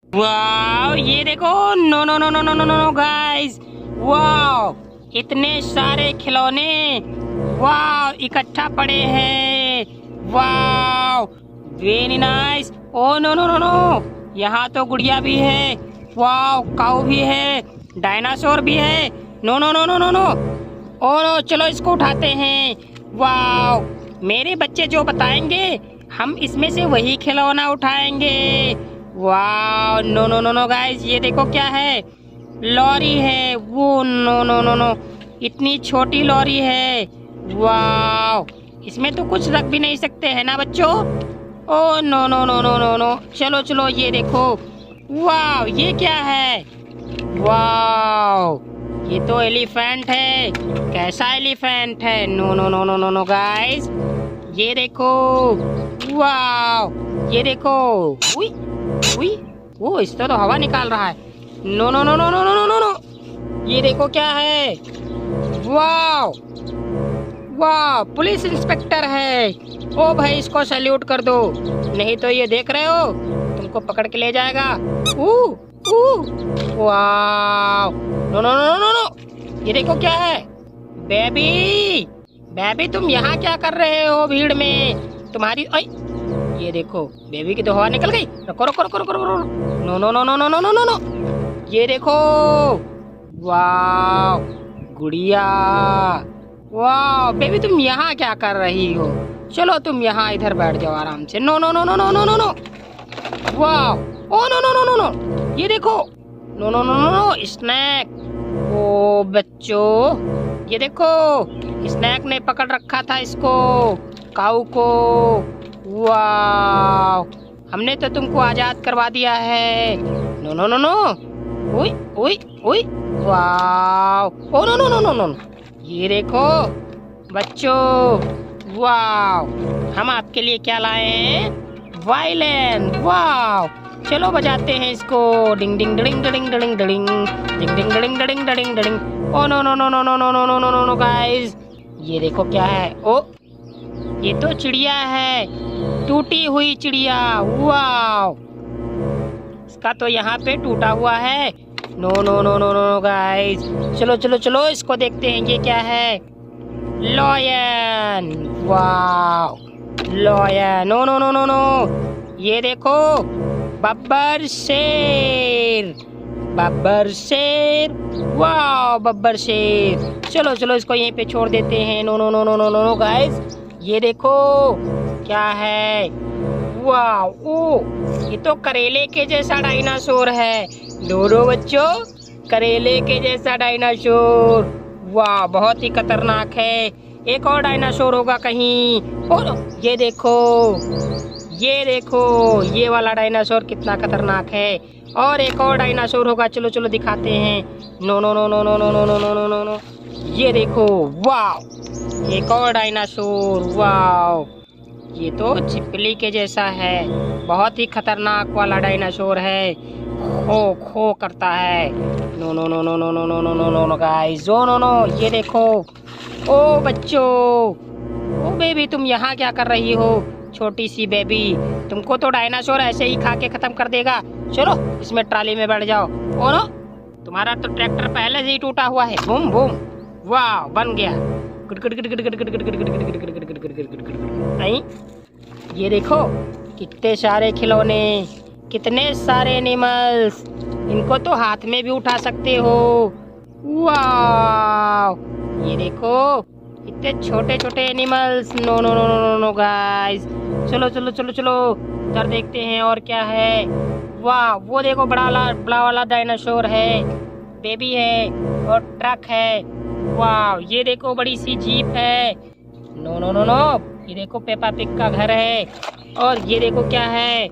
Wow, ये देखो। No no no no no no no guys, wow, इतने सारे खिलौने, वाओ, इकट्ठा पड़े हैं। Wow, very nice. Oh no no no no, यहाँ तो गुड़िया भी है। वाओ, काऊ भी है, डायनासोर भी है। No no no no no no, oh no, चलो इसको उठाते हैं। वाओ, मेरे बच्चे जो बताएंगे हम इसमें से वही खिलौना उठाएंगे। Wow, no no no no guys, ये देखो क्या है, लॉरी है। वो नो नो नो नो, इतनी छोटी लॉरी है। वाओ, इसमें तो कुछ रख भी नहीं सकते है ना बच्चों। Oh no no no no no no, चलो चलो, ये देखो। वाओ, ये क्या है? वाओ, ये तो एलिफेंट है। कैसा एलिफेंट है? No no no no no no guys, ये देखो। वाओ, ये देखो। उई उई, वो इस तो हवा निकाल रहा है। No no no no no no no no, ये देखो क्या है। वाओ वाह, पुलिस इंस्पेक्टर है। ओ भाई, इसको सैल्यूट कर दो, नहीं तो ये देख रहे हो तुमको पकड़ के ले जाएगा। वाह, no no no no no, ये देखो क्या है। बेबी, बेबी तुम यहाँ क्या कर रहे हो भीड़ में? तुम्हारी ये देखो, बेबी की तो हवा निकल गई। रुको रुको रुको रुको रुको। No no no no no no no no no, ये देखो। वाह, गुड़िया। वाह बेबी, तुम यहाँ क्या कर रही हो? चलो तुम यहाँ इधर बैठ जाओ आराम से। No no no no no no no no, वाह, oh no no no no no, ये देखो। No no no no no, snack. ओ बच्चों, ये देखो, स्नैक ने पकड़ रखा था इसको, काऊ को। वाह, हमने तो तुमको आजाद करवा दिया है। नो नो नो नो, ओई ओई ओई, वाह, oh no no no no no, ये देखो बच्चों। वाह, हम आपके लिए क्या लाए हैं? वायलिन। वाह, चलो बजाते हैं इसको। Ding ding ding ding ding ding ding ding ding ding ding ding. Oh no no no no no no no no no no guys, ये देखो क्या है। ओ, ये तो चिड़िया है, टूटी हुई चिड़िया। वाह, इसका तो यहाँ पे टूटा हुआ है। No no no no no guys, चलो चलो चलो, इसको देखते हैं ये क्या है। लॉयन। वाह, lion. No no no no no, ये देखो, बब्बर शेर। बब्बर शेर। वाह, बब्बर शेर। चलो चलो, इसको यहीं पे छोड़ देते हैं। No no no no no no guys, ये देखो क्या है। वाह, ओ, ये तो करेले के जैसा डायनासोर है। दोनों बच्चों, करेले के जैसा डायनासोर। वाह, बहुत ही खतरनाक है। एक और डायनासोर होगा कहीं। और ये देखो, ये देखो, ये वाला डायनासोर कितना खतरनाक है। और एक और डायनासोर होगा, चलो चलो दिखाते हैं। No no no no no no no no no no no no, ये देखो। वाह, एक और डायनासोर। वाह, ये तो छिपकली के जैसा है, बहुत ही खतरनाक वाला डायनासोर है। खो खो करता है। No no no no no no no no no no no guys, oh no no, ये देखो। ओ बच्चों, ओ बेबी, तुम यहाँ क्या कर रही हो? छोटी सी बेबी, तुमको तो डायनासोर ऐसे ही खा के खत्म कर देगा। चलो इसमें ट्राली में बैठ जाओ। ओ नो, तुम्हारा तो ट्रैक्टर पहले से ही टूटा हुआ है। Boom boom. वाह, बन गया। ये देखो, कितने सारे खिलौने, कितने सारे एनिमल्स, इनको तो हाथ में भी उठा सकते हो। वाह, ये देखो, इतने छोटे छोटे animals. No no no no no guys, चलो चलो चलो चलो, उधर देखते हैं और क्या है। वाह, वो देखो, बड़ा वाला डायनासोर है, बेबी है और ट्रक है। वाह, ये देखो, बड़ी सी जीप है। नो नो नो नो, ये देखो, पेपा पिग का घर है। और ये देखो क्या है,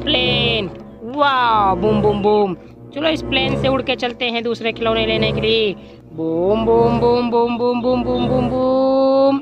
प्लेन। वाह, बूम बूम बूम। चलो इस प्लेन से उड़ के चलते हैं दूसरे खिलौने लेने के लिए। Boom boom boom boom boom boom boom boom boom.